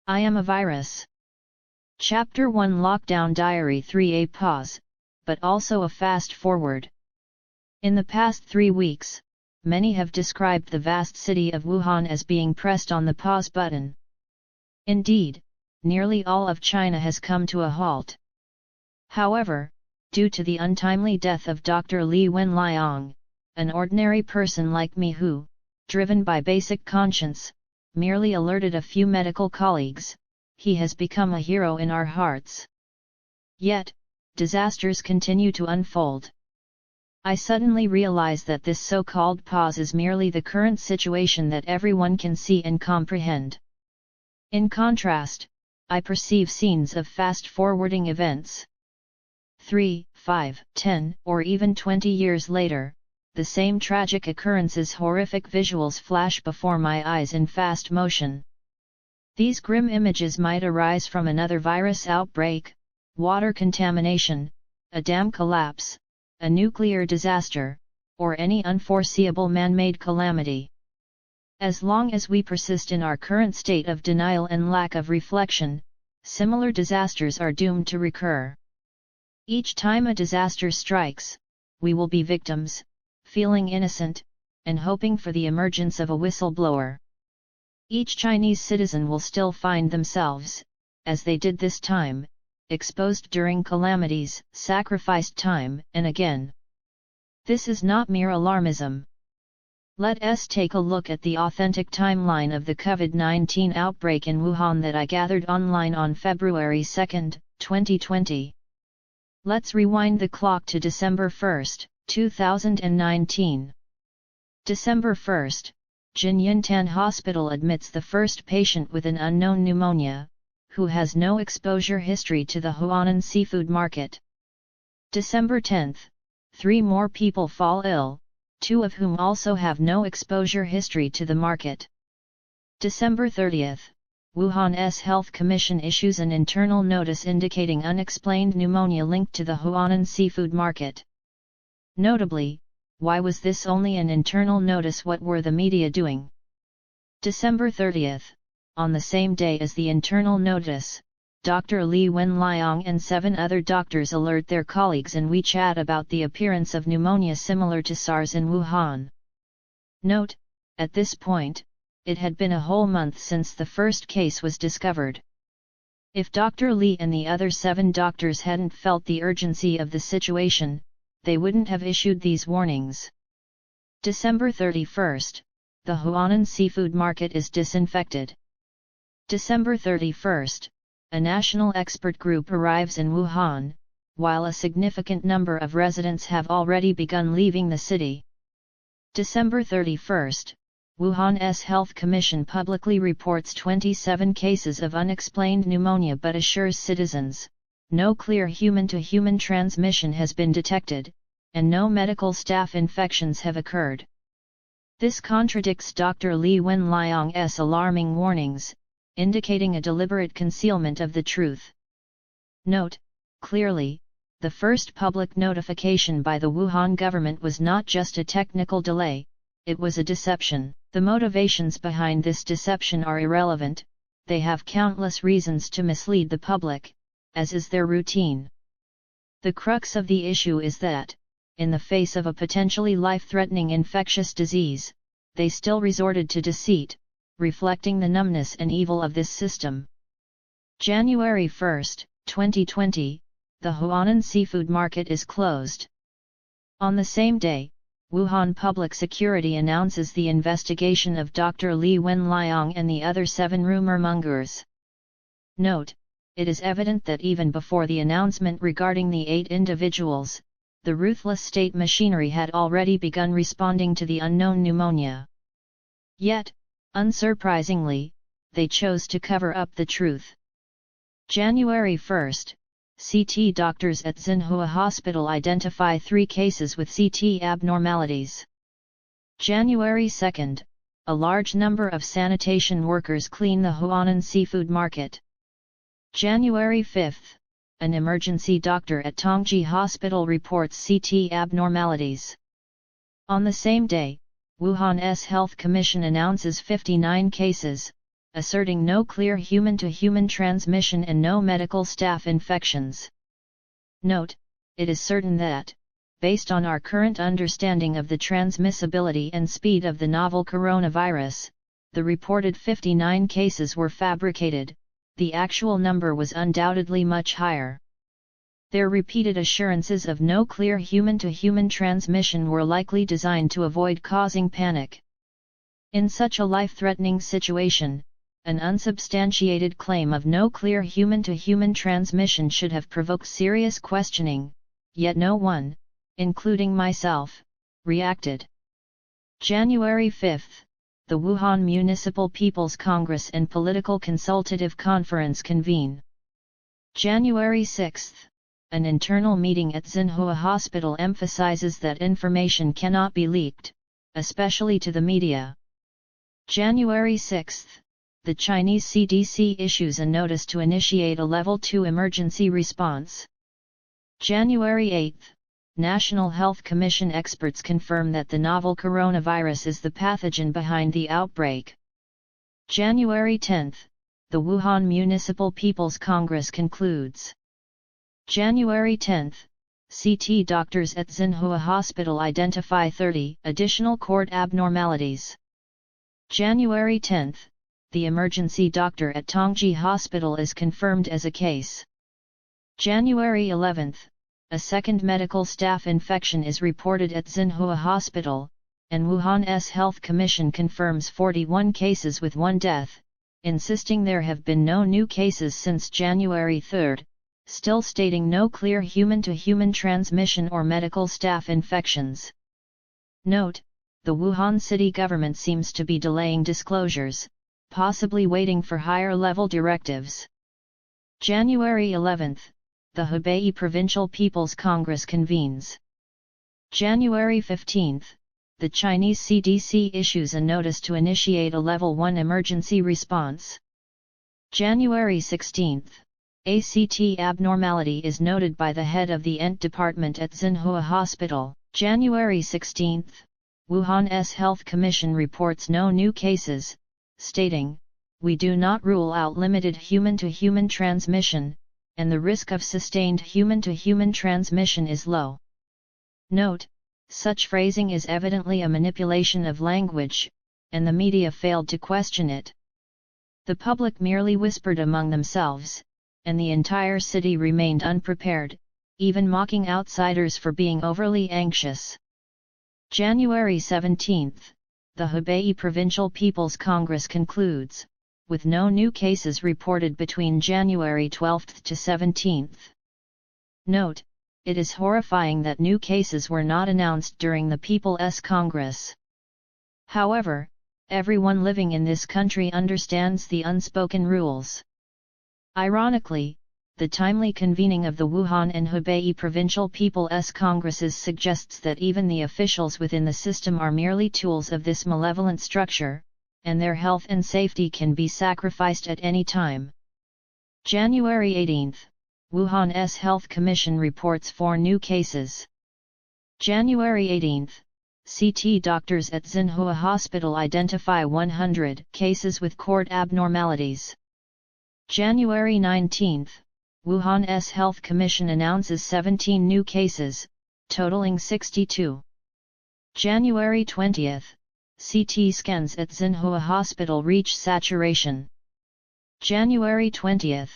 I am a virus. Chapter 1 Lockdown Diary 3 A pause, but also a fast forward. In the past 3 weeks, many have described the vast city of Wuhan as being pressed on the pause button. Indeed, nearly all of China has come to a halt. However, due to the untimely death of Dr. Li Wenliang, an ordinary person like me who, driven by basic conscience, merely alerted a few medical colleagues, he has become a hero in our hearts. Yet, disasters continue to unfold. I suddenly realize that this so-called pause is merely the current situation that everyone can see and comprehend. In contrast, I perceive scenes of fast-forwarding events. 3, 5, 10, or even 20 years later, the same tragic occurrences, horrific visuals flash before my eyes in fast motion. These grim images might arise from another virus outbreak, water contamination, a dam collapse, a nuclear disaster, or any unforeseeable man-made calamity. As long as we persist in our current state of denial and lack of reflection, similar disasters are doomed to recur. Each time a disaster strikes, we will be victims, feeling innocent, and hoping for the emergence of a whistleblower. Each Chinese citizen will still find themselves, as they did this time, exposed during calamities, sacrificed time and again. This is not mere alarmism. Let us take a look at the authentic timeline of the COVID-19 outbreak in Wuhan that I gathered online on February 2, 2020. Let's rewind the clock to December 1, 2019. December 1, Jinyuntan Hospital admits the first patient with an unknown pneumonia, who has no exposure history to the Huanan seafood market. December 10, 3 more people fall ill, 2 of whom also have no exposure history to the market. December 30, Wuhan's Health Commission issues an internal notice indicating unexplained pneumonia linked to the Huanan seafood market. Notably, why was this only an internal notice? What were the media doing? December 30, on the same day as the internal notice, Dr. Li Wenliang and 7 other doctors alert their colleagues in WeChat about the appearance of pneumonia similar to SARS in Wuhan. Note, at this point, it had been a whole month since the first case was discovered. If Dr. Li and the other 7 doctors hadn't felt the urgency of the situation, they wouldn't have issued these warnings. December 31, the Huanan seafood market is disinfected. December 31, a national expert group arrives in Wuhan, while a significant number of residents have already begun leaving the city. December 31, Wuhan's Health Commission publicly reports 27 cases of unexplained pneumonia but assures citizens, no clear human-to-human transmission has been detected, and no medical staff infections have occurred. This contradicts Dr. Li Wenliang's alarming warnings, indicating a deliberate concealment of the truth. Note, clearly, the first public notification by the Wuhan government was not just a technical delay, it was a deception. The motivations behind this deception are irrelevant, they have countless reasons to mislead the public, as is their routine. The crux of the issue is that, in the face of a potentially life-threatening infectious disease, they still resorted to deceit, reflecting the numbness and evil of this system. January 1, 2020, the Huanan seafood market is closed. On the same day, Wuhan Public Security announces the investigation of Dr. Li Wenliang and the other 7 rumor-mongers. Note, it is evident that even before the announcement regarding the 8 individuals, the ruthless state machinery had already begun responding to the unknown pneumonia. Yet, unsurprisingly, they chose to cover up the truth. January 1, CT doctors at Xinhua Hospital identify 3 cases with CT abnormalities. January 2, a large number of sanitation workers clean the Huanan seafood market. January 5, an emergency doctor at Tongji Hospital reports CT abnormalities. On the same day, Wuhan's Health Commission announces 59 cases, asserting no clear human-to-human transmission and no medical staff infections. Note, it is certain that, based on our current understanding of the transmissibility and speed of the novel coronavirus, the reported 59 cases were fabricated. The actual number was undoubtedly much higher. Their repeated assurances of no clear human-to-human transmission were likely designed to avoid causing panic. In such a life-threatening situation, an unsubstantiated claim of no clear human-to-human transmission should have provoked serious questioning, yet no one, including myself, reacted. January 5. The Wuhan Municipal People's Congress and Political Consultative Conference convene. January 6. An internal meeting at Xinhua Hospital emphasizes that information cannot be leaked, especially to the media. January 6. The Chinese CDC issues a notice to initiate a Level 2 emergency response. January 8. National Health Commission experts confirm that the novel coronavirus is the pathogen behind the outbreak. January 10. The Wuhan Municipal People's Congress concludes. January 10. CT doctors at Xinhua Hospital identify 30 additional cord abnormalities. January 10. The emergency doctor at Tongji Hospital is confirmed as a case. January 11. A second medical staff infection is reported at Xinhua Hospital, and Wuhan's Health Commission confirms 41 cases with 1 death, insisting there have been no new cases since January 3, still stating no clear human-to-human transmission or medical staff infections. Note, the Wuhan city government seems to be delaying disclosures, possibly waiting for higher-level directives. January 11. The Hubei Provincial People's Congress convenes. January 15. The Chinese CDC issues a notice to initiate a Level 1 emergency response. January 16. ACT abnormality is noted by the head of the ENT department at Xinhua Hospital. January 16. Wuhan's Health Commission reports no new cases, stating, "We do not rule out limited human-to-human transmission, and the risk of sustained human-to-human transmission is low." Note, such phrasing is evidently a manipulation of language, and the media failed to question it. The public merely whispered among themselves, and the entire city remained unprepared, even mocking outsiders for being overly anxious. January 17. The Hubei Provincial People's Congress concludes, with no new cases reported between January 12 to 17. Note, it is horrifying that new cases were not announced during the People's Congress. However, everyone living in this country understands the unspoken rules. Ironically, the timely convening of the Wuhan and Hubei Provincial People's Congresses suggests that even the officials within the system are merely tools of this malevolent structure, and their health and safety can be sacrificed at any time. January 18. Wuhan's Health Commission reports 4 new cases. January 18. CT doctors at Xinhua Hospital identify 100 cases with cord abnormalities. January 19. Wuhan's Health Commission announces 17 new cases, totaling 62. January 20. CT scans at Xinhua Hospital reach saturation. January 20.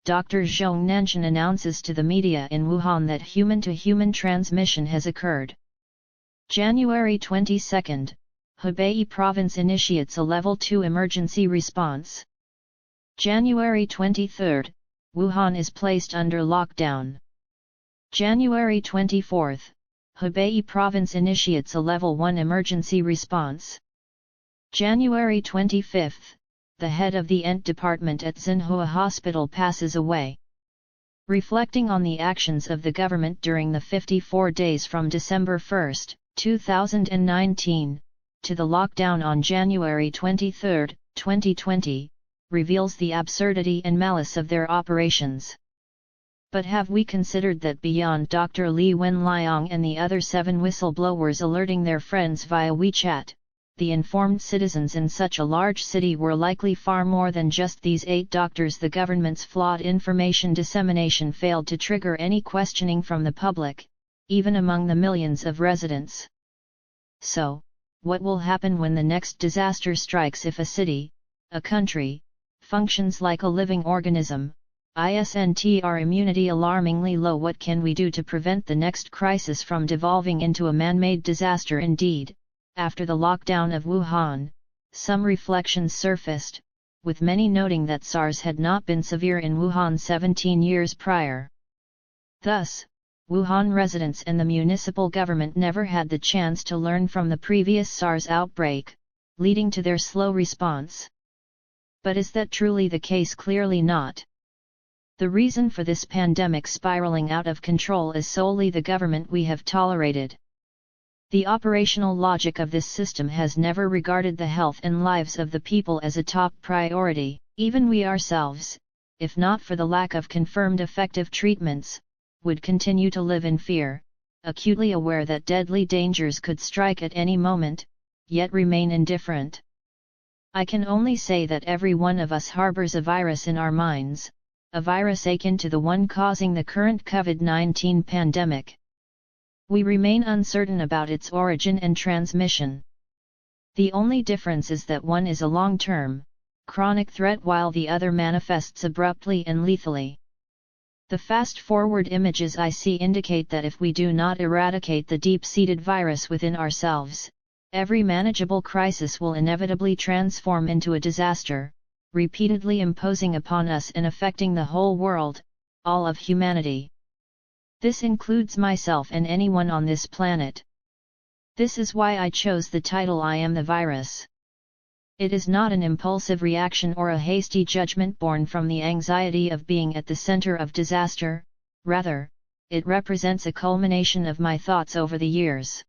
Dr. Zhong Nanshan announces to the media in Wuhan that human-to-human transmission has occurred. January 22. Hubei Province initiates a Level 2 emergency response. January 23. Wuhan is placed under lockdown. January 24. Hubei Province initiates a Level 1 emergency response. January 25. The head of the ENT department at Xinhua Hospital passes away. Reflecting on the actions of the government during the 54 days from December 1, 2019, to the lockdown on January 23, 2020, reveals the absurdity and malice of their operations. But have we considered that beyond Dr. Li Wenliang and the other 7 whistleblowers alerting their friends via WeChat, the informed citizens in such a large city were likely far more than just these 8 doctors. The government's flawed information dissemination failed to trigger any questioning from the public, even among the millions of residents. So, what will happen when the next disaster strikes if a city, a country, functions like a living organism? Isn't our immunity alarmingly low? What can we do to prevent the next crisis from devolving into a man-made disaster? Indeed, after the lockdown of Wuhan, some reflections surfaced, with many noting that SARS had not been severe in Wuhan 17 years prior. Thus, Wuhan residents and the municipal government never had the chance to learn from the previous SARS outbreak, leading to their slow response. But is that truly the case? Clearly not. The reason for this pandemic spiraling out of control is solely the government we have tolerated. The operational logic of this system has never regarded the health and lives of the people as a top priority. Even we ourselves, if not for the lack of confirmed effective treatments, would continue to live in fear, acutely aware that deadly dangers could strike at any moment, yet remain indifferent. I can only say that every one of us harbors a virus in our minds, a virus akin to the one causing the current COVID-19 pandemic. We remain uncertain about its origin and transmission. The only difference is that one is a long-term, chronic threat while the other manifests abruptly and lethally. The fast-forward images I see indicate that if we do not eradicate the deep-seated virus within ourselves, every manageable crisis will inevitably transform into a disaster, repeatedly imposing upon us and affecting the whole world, all of humanity. This includes myself and anyone on this planet. This is why I chose the title I Am the Virus. It is not an impulsive reaction or a hasty judgment born from the anxiety of being at the center of disaster, rather, it represents a culmination of my thoughts over the years.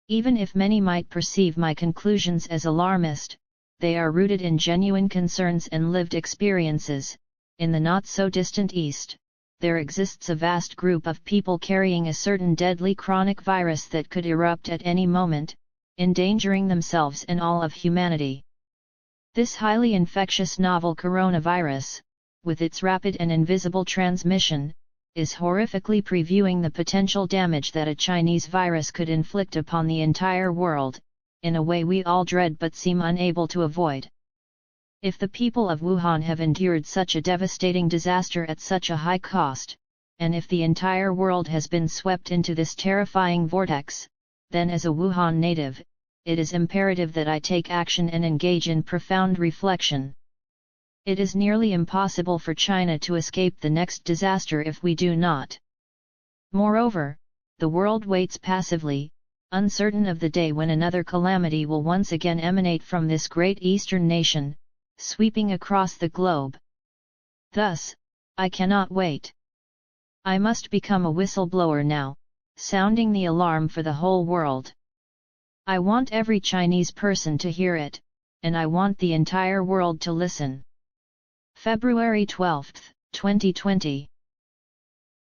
Even if many might perceive my conclusions as alarmist, they are rooted in genuine concerns and lived experiences. In the not-so-distant East, there exists a vast group of people carrying a certain deadly chronic virus that could erupt at any moment, endangering themselves and all of humanity. This highly infectious novel coronavirus, with its rapid and invisible transmission, is horrifically previewing the potential damage that a Chinese virus could inflict upon the entire world, in a way we all dread but seem unable to avoid. If the people of Wuhan have endured such a devastating disaster at such a high cost, and if the entire world has been swept into this terrifying vortex, then as a Wuhan native, it is imperative that I take action and engage in profound reflection. It is nearly impossible for China to escape the next disaster if we do not. Moreover, the world waits passively, uncertain of the day when another calamity will once again emanate from this great eastern nation, sweeping across the globe. Thus, I cannot wait. I must become a whistleblower now, sounding the alarm for the whole world. I want every Chinese person to hear it, and I want the entire world to listen. February 12, 2020